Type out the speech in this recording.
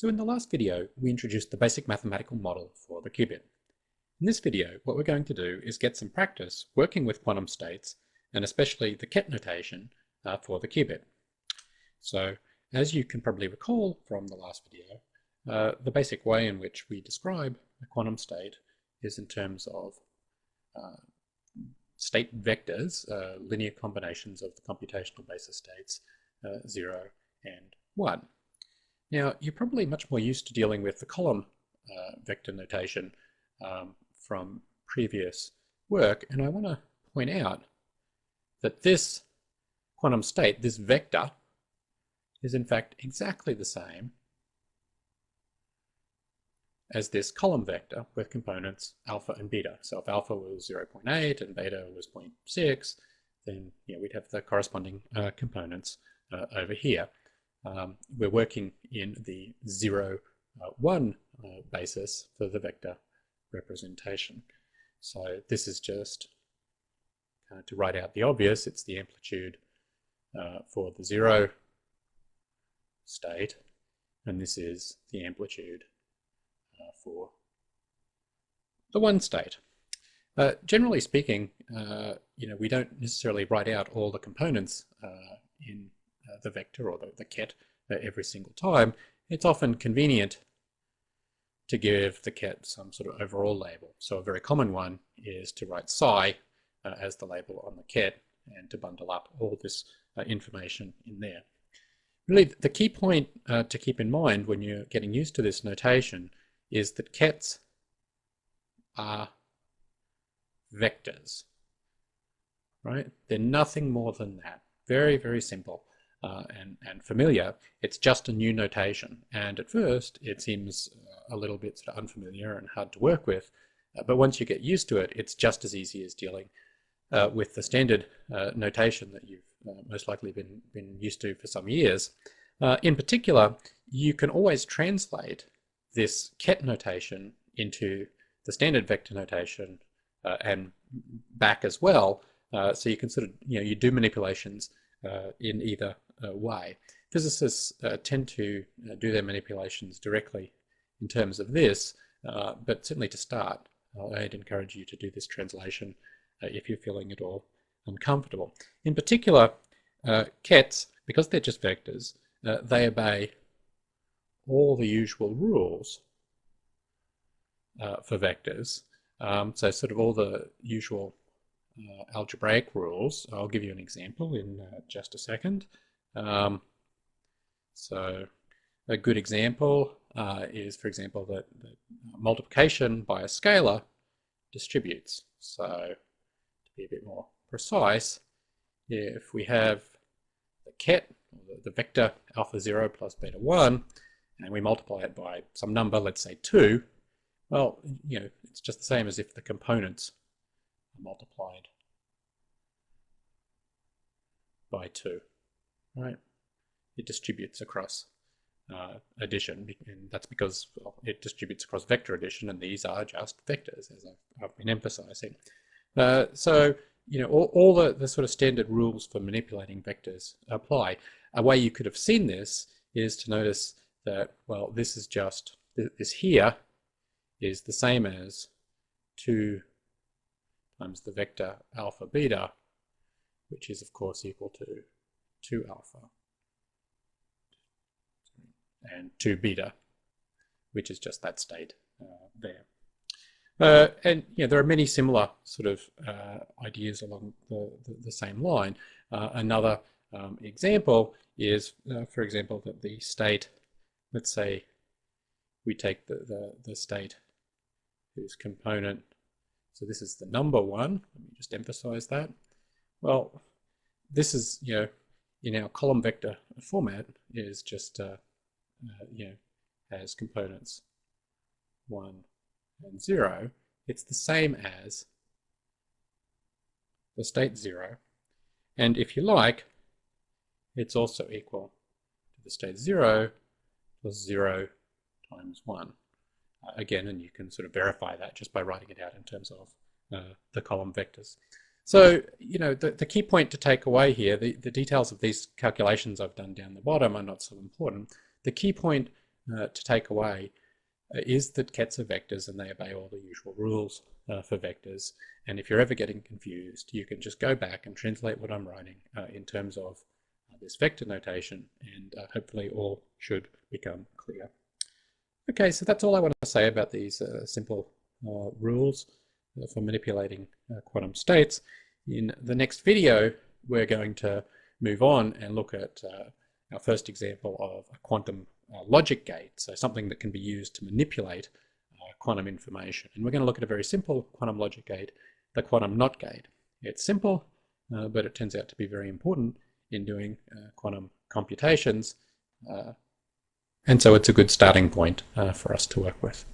So in the last video, we introduced the basic mathematical model for the qubit. In this video, what we're going to do is get some practice working with quantum states, and especially the ket notation for the qubit. So as you can probably recall from the last video, the basic way in which we describe a quantum state is in terms of state vectors, linear combinations of the computational basis states 0 and 1. Now, you're probably much more used to dealing with the column vector notation from previous work, and I want to point out that this quantum state, this vector, is in fact exactly the same as this column vector with components alpha and beta. So if alpha was 0.8 and beta was 0.6, then we'd have the corresponding components over here. We're working in the 0, 1 basis for the vector representation. So this is just to write out the obvious. It's the amplitude for the 0 state, and this is the amplitude for the 1 state. Generally speaking, we don't necessarily write out all the components in the vector or the ket every single time. It's often convenient to give the ket some sort of overall label. So a very common one is to write psi as the label on the ket and to bundle up all this information in there. Really, the key point to keep in mind when you're getting used to this notation is that kets are vectors, right? They're nothing more than that. Very, very simple and familiar. It's just a new notation, and at first it seems a little bit sort of unfamiliar and hard to work with, but once you get used to it, it's just as easy as dealing with the standard notation that you've most likely been used to for some years. In particular, you can always translate this ket notation into the standard vector notation and back as well. So you can sort of, you do manipulations in either way. Physicists tend to do their manipulations directly in terms of this, but certainly to start, I'd encourage you to do this translation if you're feeling at all uncomfortable. In particular, kets, because they're just vectors, they obey all the usual rules for vectors. So sort of all the usual algebraic rules. I'll give you an example in just a second. So a good example is, for example, that multiplication by a scalar distributes. So to be a bit more precise, if we have the ket, the vector alpha 0 plus beta 1, and we multiply it by some number, let's say 2, well, it's just the same as if the components are multiplied by 2, right? It distributes across addition, and that's because it distributes across vector addition, and these are just vectors, as I've been emphasizing. So, all the sort of standard rules for manipulating vectors apply. A way you could have seen this is to notice that, well, this is just, this here is the same as 2 times the vector alpha beta, which is of course equal to 2 alpha and 2 beta, which is just that state there. And there are many similar sort of ideas along the same line. Another example is, for example, that the state, let's say we take the state whose component, so this is the number 1, let me just emphasize that. Well, this is, in our column vector format, is just, has components 1 and 0. It's the same as the state 0, and if you like, it's also equal to the state 0 plus 0 times 1. Again, and you can sort of verify that just by writing it out in terms of the column vectors. So, the key point to take away here, the details of these calculations I've done down the bottom are not so important. The key point to take away is that kets are vectors and they obey all the usual rules for vectors. And if you're ever getting confused, you can just go back and translate what I'm writing in terms of this vector notation, and hopefully all should become clear. Okay, so that's all I want to say about these simple rules for manipulating quantum states. In the next video, we're going to move on and look at our first example of a quantum logic gate, so something that can be used to manipulate quantum information. And we're going to look at a very simple quantum logic gate, the quantum NOT gate. It's simple, but it turns out to be very important in doing quantum computations. And so it's a good starting point for us to work with.